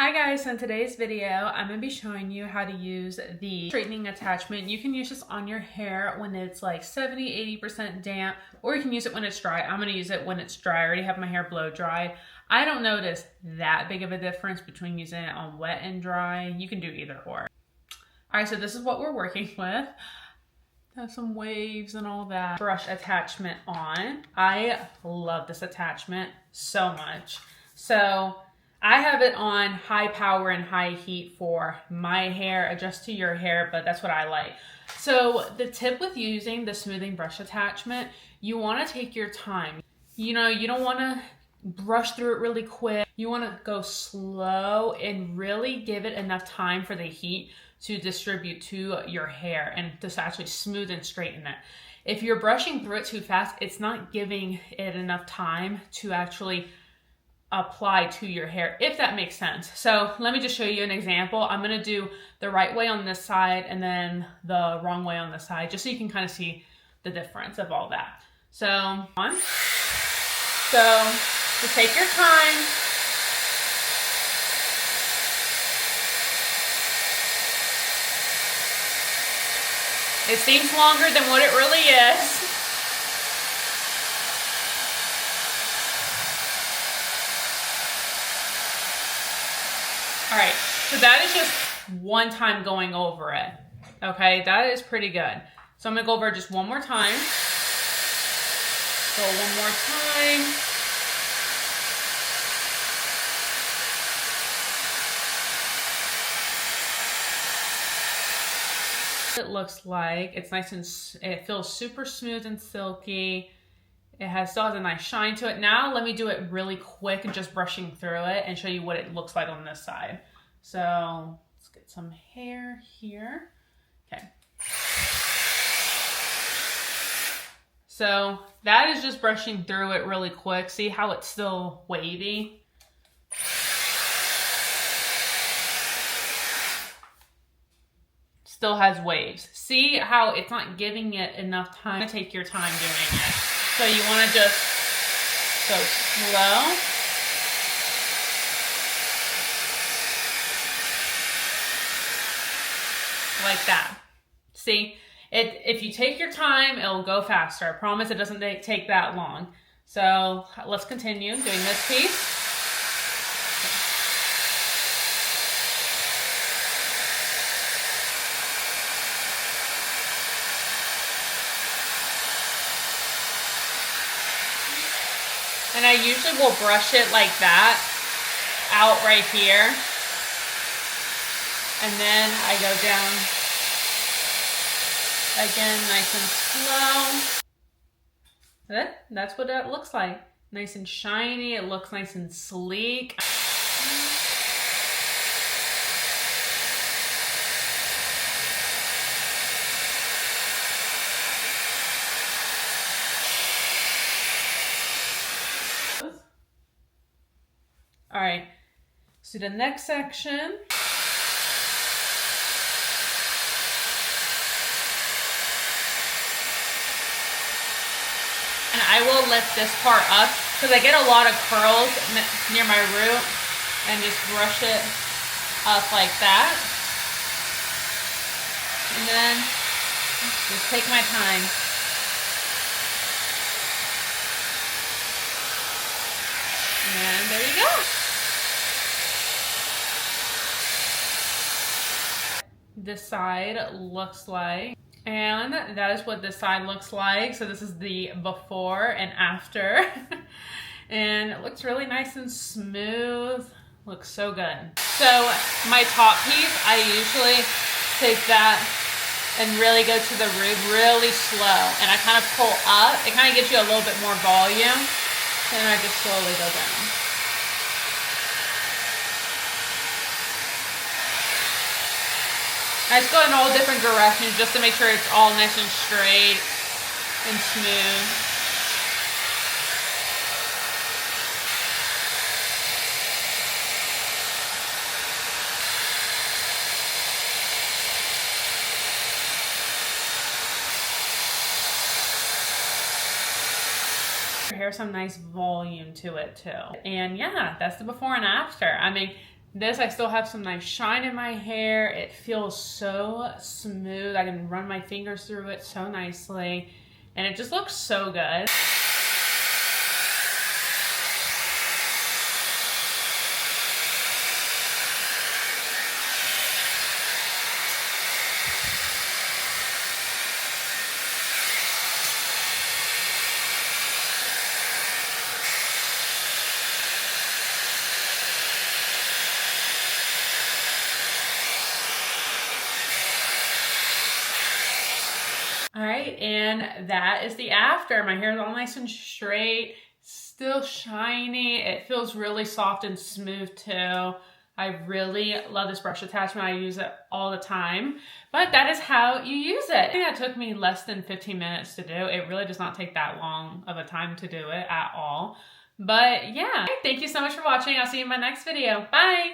Hi guys, so in today's video, I'm going to be showing you how to use the straightening attachment. You can use this on your hair when it's like 70-80% damp, or you can use it when it's dry. I'm going to use it when it's dry. I already have my hair blow dry. I don't notice that big of a difference between using it on wet and dry. You can do either or. Alright, so this is what we're working with. Have some waves and all that. Brush attachment on. I love this attachment so much. So I have it on high power and high heat for my hair. Adjust to your hair, but that's what I like. So the tip with using the smoothing brush attachment, you want to take your time. You know, you don't want to brush through it really quick. You want to go slow and really give it enough time for the heat to distribute to your hair and to actually smooth and straighten it. If you're brushing through it too fast, it's not giving it enough time to actually apply to your hair, if that makes sense. So let me just show you an example. I'm going to do the right way on this side and then the wrong way on this side, just so you can kind of see the difference of all that. So just take your time. It seems longer than what it really is. All right, so that is just one time going over it. Okay, that is pretty good. So I'm gonna go over it just one more time. Go one more time. It looks like it's nice and it feels super smooth and silky. It still has a nice shine to it. Now let me do it really quick and just brushing through it and show you what it looks like on this side. So let's get some hair here. Okay. So that is just brushing through it really quick. See how it's still wavy? Still has waves. See how it's not giving it enough time to take your time doing it. So you want to just go slow. Like that. See, if you take your time, it'll go faster. I promise it doesn't take that long. So let's continue doing this piece. And I usually will brush it like that, out right here. And then I go down again, nice and slow. That's what that looks like. Nice and shiny, it looks nice and sleek. All right, let's do the next section. And I will lift this part up because I get a lot of curls near my root, and just brush it up like that. And then just take my time. And there you go. This side looks like, and that is what this side looks like. So this is the before and after. And it looks really nice and smooth. Looks so good. So my top piece, I usually take that and really go to the root really slow. And I kind of pull up. It kind of gives you a little bit more volume. And I just slowly go down. I just go in all different directions just to make sure it's all nice and straight and smooth. Your hair some nice volume to it too. And yeah, that's the before and after. I mean, This, I still have some nice shine in my hair. It feels so smooth. I can run my fingers through it so nicely, and it just looks so good. All right, and that is the after. My hair is all nice and straight, still shiny. It feels really soft and smooth too. I really love this brush attachment. I use it all the time, but that is how you use it. I think that took me less than 15 minutes to do. It really does not take that long of a time to do it at all. But yeah, thank you so much for watching. I'll see you in my next video. Bye.